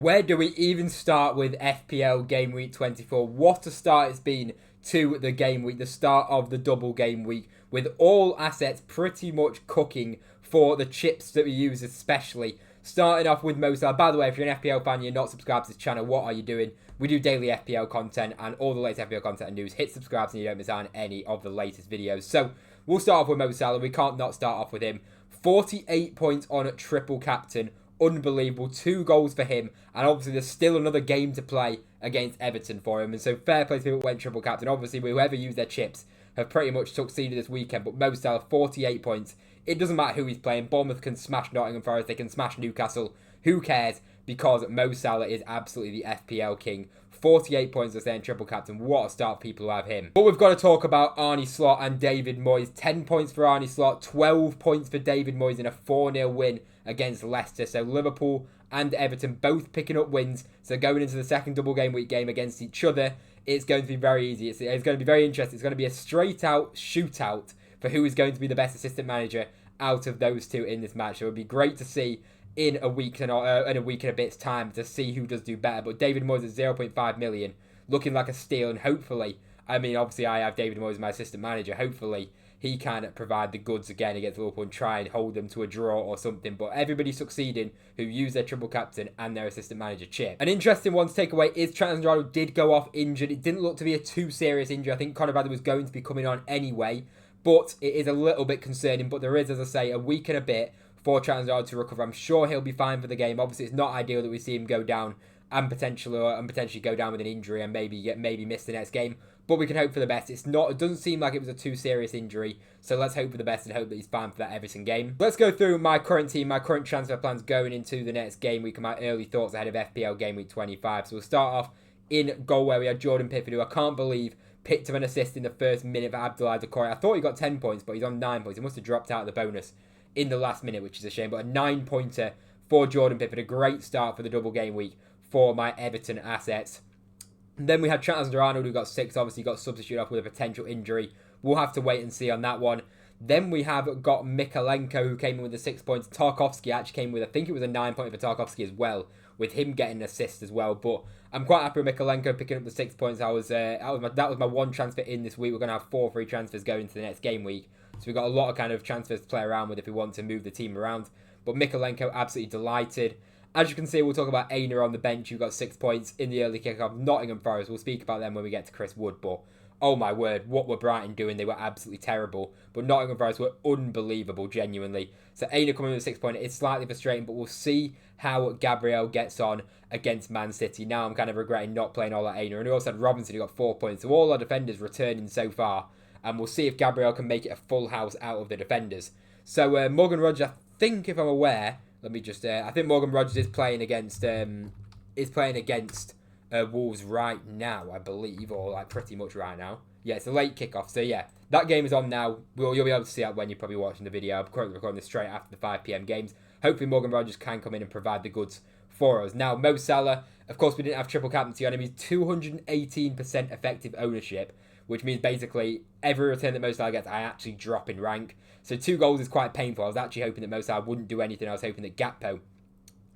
Where do we even start with FPL Game Week 24? What a start it's been to the game week, the start of the double game week, with all assets pretty much cooking for the chips that we use especially. Starting off with Mo Salah. By the way, if you're an FPL fan and you're not subscribed to this channel, what are you doing? We do daily FPL content and all the latest FPL content and news. Hit subscribe so you don't miss out on any of the latest videos. So, we'll start off with Mo Salah. We can't not start off with him. 48 points on triple captain. Unbelievable. 2 goals for him. And obviously, there's still another game to play against Everton for him. And so, fair play to people who went triple captain. Obviously, whoever used their chips have pretty much succeeded this weekend. But Mo Salah, 48 points. It doesn't matter who he's playing. Bournemouth can smash Nottingham Forest. They can smash Newcastle. Who cares? Because Mo Salah is absolutely the FPL king. 48 points to stay in triple captain. What a start for people who have him. But we've got to talk about Arne Slot and David Moyes. 10 points for Arne Slot. 12 points for David Moyes in a 4-0 win against Leicester. So Liverpool and Everton both picking up wins. So going into the second double game week game against each other, it's going to be very easy. It's going to be very interesting. It's going to be a straight out shootout for who is going to be the best assistant manager out of those two in this match. So it would be great to see in a week and a bit's time to see who does do better. But David Moyes at 0.5 million, looking like a steal, and hopefully, I mean, obviously I have David Moyes as my assistant manager. Hopefully he can provide the goods again against Liverpool and try and hold them to a draw or something. But everybody succeeding who used their triple captain and their assistant manager chip. An interesting one to take away is Trent Alexander-Arnold did go off injured. It didn't look to be a too serious injury. I think Conor Bradley was going to be coming on anyway, but it is a little bit concerning. But there is, as I say, a week and a bit for Trent Alexander to recover. I'm sure he'll be fine for the game. Obviously, it's not ideal that we see him go down and potentially go down with an injury and maybe miss the next game. But we can hope for the best. It doesn't seem like it was a too serious injury. So let's hope for the best and hope that he's fine for that Everton game. Let's go through my current team, my current transfer plans going into the next game week and my early thoughts ahead of FPL Game Week 25. So we'll start off in goal where we had Jordan Pickford, who I can't believe picked up an assist in the first minute for Abdoulaye Doucouré. I thought he got 10 points, but he's on 9 points. He must have dropped out of the bonus in the last minute, which is a shame. But a 9-pointer for Jordan Pickford. A great start for the double game week for my Everton assets. And then we had Trent Alexander-Arnold, who got 6. Obviously got substituted off with a potential injury. We'll have to wait and see on that one. Then we have got Mykolenko, who came in with the 6 points. Tarkowski actually came with, I think it was a 9-pointer for Tarkowski as well, with him getting an assist as well. But I'm quite happy with Mykolenko picking up the 6 points. That was my one transfer in this week. We're going to have 4 free transfers going into the next game week. So we've got a lot of kind of transfers to play around with if we want to move the team around. But Mykolenko, absolutely delighted. As you can see, we'll talk about Arne on the bench, who got 6 points in the early kickoff. Nottingham Forest, we'll speak about them when we get to Chris Wood. But, oh my word, what were Brighton doing? They were absolutely terrible. But Nottingham Forest were unbelievable, genuinely. So Arne coming with a 6 pointer is slightly frustrating, but we'll see how Gabriel gets on against Man City. Now I'm kind of regretting not playing all that Arne. And we also had Robinson, who got 4 points. So all our defenders returning so far. And we'll see if Gabriel can make it a full house out of the defenders. So Morgan Rogers, I think, if I'm aware, let me just. I think Morgan Rogers is playing against Wolves right now, I believe, or like pretty much right now. Yeah, it's a late kickoff. So yeah, that game is on now. You'll be able to see that when you're probably watching the video. I'm currently recording this straight after the 5 PM games. Hopefully Morgan Rogers can come in and provide the goods for us. Now Mo Salah, of course, we didn't have triple captaincy on him. He's 218% effective ownership, which means basically every return that Mo Salah gets, I actually drop in rank. So 2 goals is quite painful. I was actually hoping that Mo Salah wouldn't do anything. I was hoping that Gakpo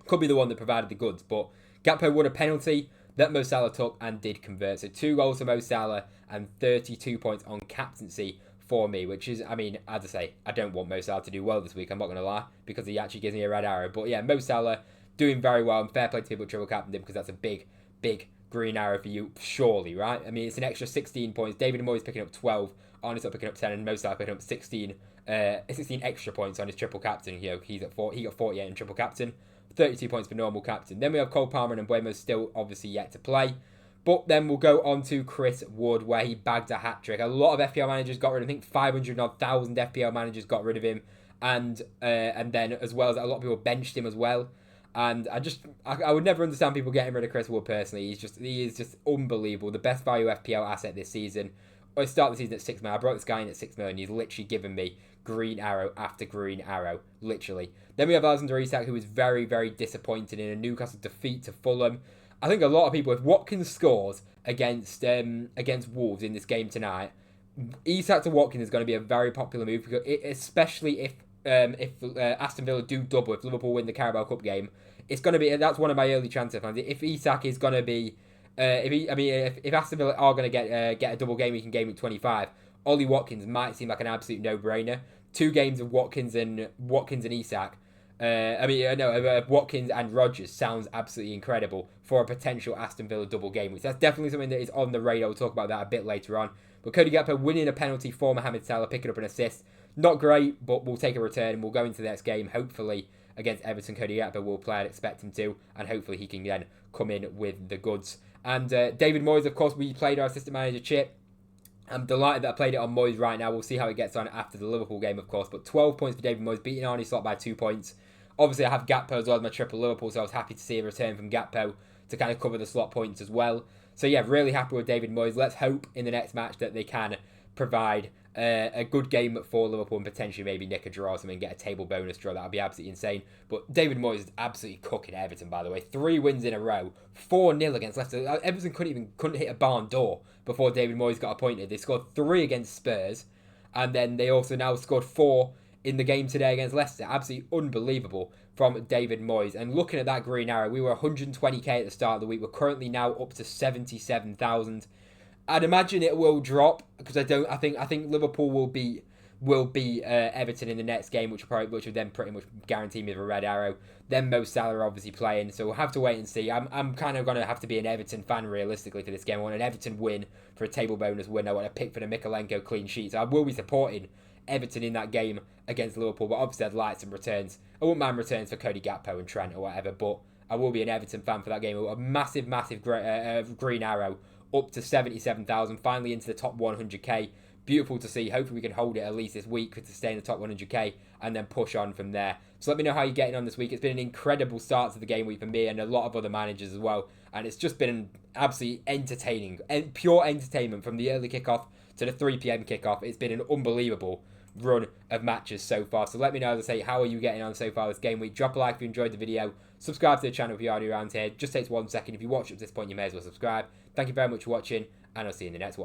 could be the one that provided the goods. But Gakpo won a penalty that Mo Salah took and did convert. So 2 goals for Mo Salah and 32 points on captaincy for me, which is, I mean, as I say, I don't want Mo Salah to do well this week. I'm not going to lie, because he actually gives me a red arrow. But yeah, Mo Salah doing very well, and fair play to people triple captain him, because that's a big, big green arrow for you, surely, right? I mean, it's an extra 16 points. David Moyes picking up 12, Arne picking up 10, and Mo Salah picking up 16 extra points on his triple captain. You know, he got 48 in triple captain, 32 points for normal captain. Then we have Cole Palmer and Mbuemo still obviously yet to play. But then we'll go on to Chris Wood, where he bagged a hat-trick. A lot of FPL managers got rid of him. I think 500,000 FPL managers got rid of him. And then, as well as a lot of people benched him as well. And I would never understand people getting rid of Chris Wood personally. He is just unbelievable. The best value FPL asset this season. I start the season at 6 million. I brought this guy in at 6 million. He's literally given me green arrow after green arrow, literally. Then we have Isak, who was very, very disappointed in a Newcastle defeat to Fulham. I think a lot of people, if Watkins scores against Wolves in this game tonight, Isak to Watkins is going to be a very popular move, because especially if Aston Villa do double, if Liverpool win the Carabao Cup game, it's going to be, that's one of my early transfer plans. If Isak is going to be, if Aston Villa are going to get a double game week in game week 25, Ollie Watkins might seem like an absolute no-brainer. 2 games of Watkins and Isak. Watkins and Rodgers sounds absolutely incredible for a potential Aston Villa double game week. So that's definitely something that is on the radar. We'll talk about that a bit later on. But Cody Gakpo winning a penalty for Mohamed Salah, picking up an assist. Not great, but we'll take a return and we'll go into the next game, hopefully, against Everton. Cody Gakpo will play, I'd expect him to, and hopefully he can then come in with the goods. And David Moyes, of course, we played our assistant manager chip. I'm delighted that I played it on Moyes right now. We'll see how it gets on after the Liverpool game, of course. But 12 points for David Moyes, beating Arne Slot by 2 points. Obviously, I have Gakpo as well as my triple Liverpool, so I was happy to see a return from Gakpo to kind of cover the slot points as well. So yeah, really happy with David Moyes. Let's hope in the next match that they can provide a good game for Liverpool and potentially maybe nick a draw or something, get a table bonus draw. That would be absolutely insane. But David Moyes is absolutely cooking Everton, by the way. 3 wins in a row, 4-0 against Leicester. Everton couldn't hit a barn door before David Moyes got appointed. They scored 3 against Spurs, and then they also now scored 4 in the game today against Leicester. Absolutely unbelievable from David Moyes. And looking at that green arrow, we were 120k at the start of the week. We're currently now up to 77,000. I'd imagine it will drop because I think Liverpool will beat Everton in the next game, which will then pretty much guarantee me the red arrow. Then Mo Salah are obviously playing, so we'll have to wait and see. I'm kind of going to have to be an Everton fan realistically for this game. I want an Everton win for a table bonus win. I want to pick for the Mikalenko clean sheet. So I will be supporting Everton in that game against Liverpool, but obviously I'd like some returns. I wouldn't mind returns for Cody Gakpo and Trent or whatever, but I will be an Everton fan for that game. A massive green arrow up to 77,000, finally into the top 100k. Beautiful to see. Hopefully we can hold it at least this week to stay in the top 100k and then push on from there. So let me know how you're getting on this week. It's been an incredible start to the game week for me and a lot of other managers as well, and it's just been absolutely entertaining and pure entertainment from the early kickoff to the 3 p.m. kickoff. It's been an unbelievable run of matches so far. So let me know, as I say, how are you getting on so far this game week? Drop a like if you enjoyed the video. Subscribe to the channel if you are new around here. Just takes 1 second. If you watch up to this point, you may as well subscribe. Thank you very much for watching, and I'll see you in the next one.